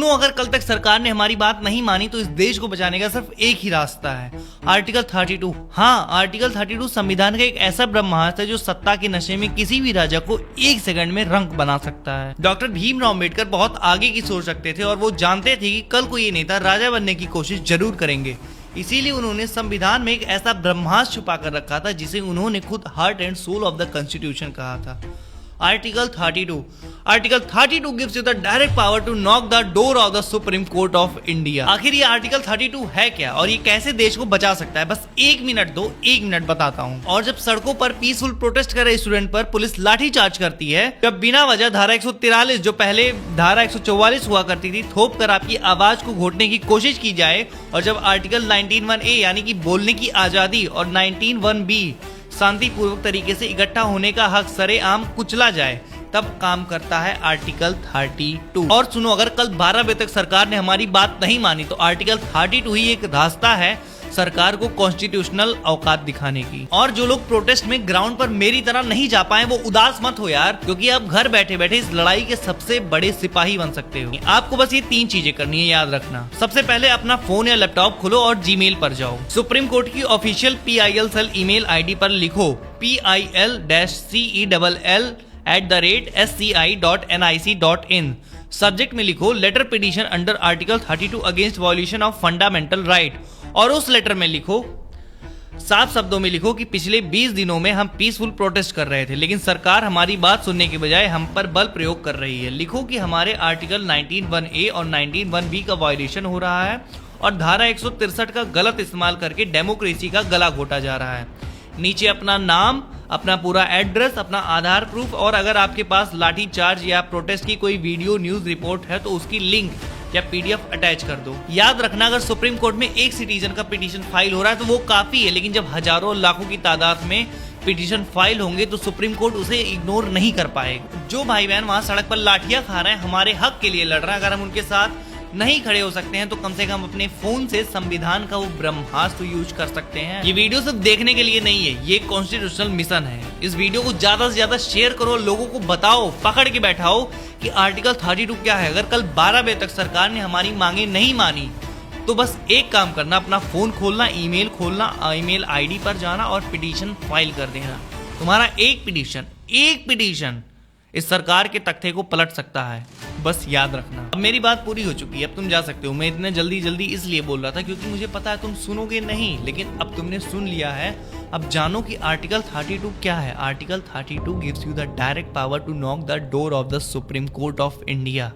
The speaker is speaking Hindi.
अगर कल तक सरकार ने हमारी बात नहीं मानी तो इस देश को बचाने का सिर्फ एक ही रास्ता है, आर्टिकल 32। हाँ, आर्टिकल 32 संविधान का एक ऐसा ब्रह्मास्त्र है जो सत्ता के नशे में किसी भी राजा को एक सेकंड में रंक बना सकता है। डॉक्टर भीमराव अम्बेडकर बहुत आगे की सोच रखते थे और वो जानते थे कि कल को ये नेता राजा बनने की कोशिश जरूर करेंगे। इसीलिए उन्होंने संविधान में एक ऐसा ब्रह्मास्त्र छुपा कर रखा था जिसे उन्होंने खुद heart and soul of the constitution कहा था, article 32। Article 32 gives you the direct power to knock the door of the Supreme Court of India। आखिर ये आर्टिकल 32 है क्या और ये कैसे देश को बचा सकता है? बस एक मिनट दो, एक मिनट बताता हूँ। और जब सड़कों पर पीसफुल प्रोटेस्ट कर रहे स्टूडेंट पर पुलिस लाठी चार्ज करती है, जब बिना वजह धारा 143 जो पहले धारा 144 हुआ करती थी थोप कर आपकी आवाज को घोटने की कोशिश की जाए, और जब आर्टिकल 19(1)(a) यानी कि बोलने की आजादी और 19(1)(b) शांतिपूर्वक तरीके से इकट्ठा होने का हक सरेआम कुचला जाए, तब काम करता है आर्टिकल 32। और सुनो, अगर कल 12 बजे तक सरकार ने हमारी बात नहीं मानी तो आर्टिकल 32 ही एक रास्ता है सरकार को कॉन्स्टिट्यूशनल औकात दिखाने की। और जो लोग प्रोटेस्ट में ग्राउंड पर मेरी तरह नहीं जा पाए वो उदास मत हो यार, क्योंकि आप घर बैठे बैठे इस लड़ाई के सबसे बड़े सिपाही बन सकते हो। आपको बस ये 3 चीजें करनी है, याद रखना। सबसे पहले अपना फोन या लैपटॉप खोलो और जीमेल पर जाओ। सुप्रीम कोर्ट की official PIL cell email ID पर लिखो PIL-CELL@sci.nic.in। सब्जेक्ट में लिखो letter petition under article 32 against violation of fundamental right, और उस लेटर में लिखो, साफ शब्दों में लिखो कि पिछले 20 दिनों में हम पीसफुल प्रोटेस्ट कर रहे थे, लेकिन सरकार हमारी बात सुनने के बजाय हम पर बल प्रयोग कर रही है। लिखो कि हमारे आर्टिकल 19(1)(a) और 19(1)(b) का वायलेशन हो रहा है और धारा 163 का गलत इस्तेमाल करके डेमोक्रेसी का गला घोटा जा रहा है। नीचे अपना नाम, अपना पूरा एड्रेस, अपना आधार प्रूफ, और अगर आपके पास लाठी चार्ज या प्रोटेस्ट की कोई वीडियो न्यूज रिपोर्ट है तो उसकी लिंक या PDF अटैच कर दो। याद रखना, अगर सुप्रीम कोर्ट में एक सिटीजन का पिटीशन फाइल हो रहा है तो वो काफी है, लेकिन जब हजारों लाखों की तादाद में पिटीशन फाइल होंगे तो सुप्रीम कोर्ट उसे इग्नोर नहीं कर पाएगा। जो भाई बहन वहां सड़क पर लाठियां खा रहे हैं, हमारे हक के लिए लड़ रहे हैं, अगर हम उनके साथ नहीं खड़े हो सकते हैं तो कम से कम अपने फोन से संविधान का वो ब्रह्मास्त्र यूज कर सकते हैं। ये वीडियो सिर्फ देखने के लिए नहीं है, ये कॉन्स्टिट्यूशनल मिशन है। इस वीडियो को ज्यादा से ज्यादा शेयर करो, लोगों को बताओ, पकड़ के बैठाओ कि आर्टिकल 32 क्या है। अगर कल 12 बजे तक सरकार ने हमारी मांगे नहीं मानी तो बस एक काम करना, अपना फोन खोलना, ईमेल खोलना, ईमेल ID पर जाना और पिटीशन फाइल कर देना। तुम्हारा एक पिटीशन इस सरकार के तख्ते को पलट सकता है, बस याद रखना। अब मेरी बात पूरी हो चुकी है, अब तुम जा सकते हो। मैं इतने जल्दी इसलिए बोल रहा था क्योंकि मुझे पता है तुम सुनोगे नहीं, लेकिन अब तुमने सुन लिया है। अब जानो कि आर्टिकल 32 क्या है। Article 32 gives you the direct power to knock the door of the Supreme Court of India.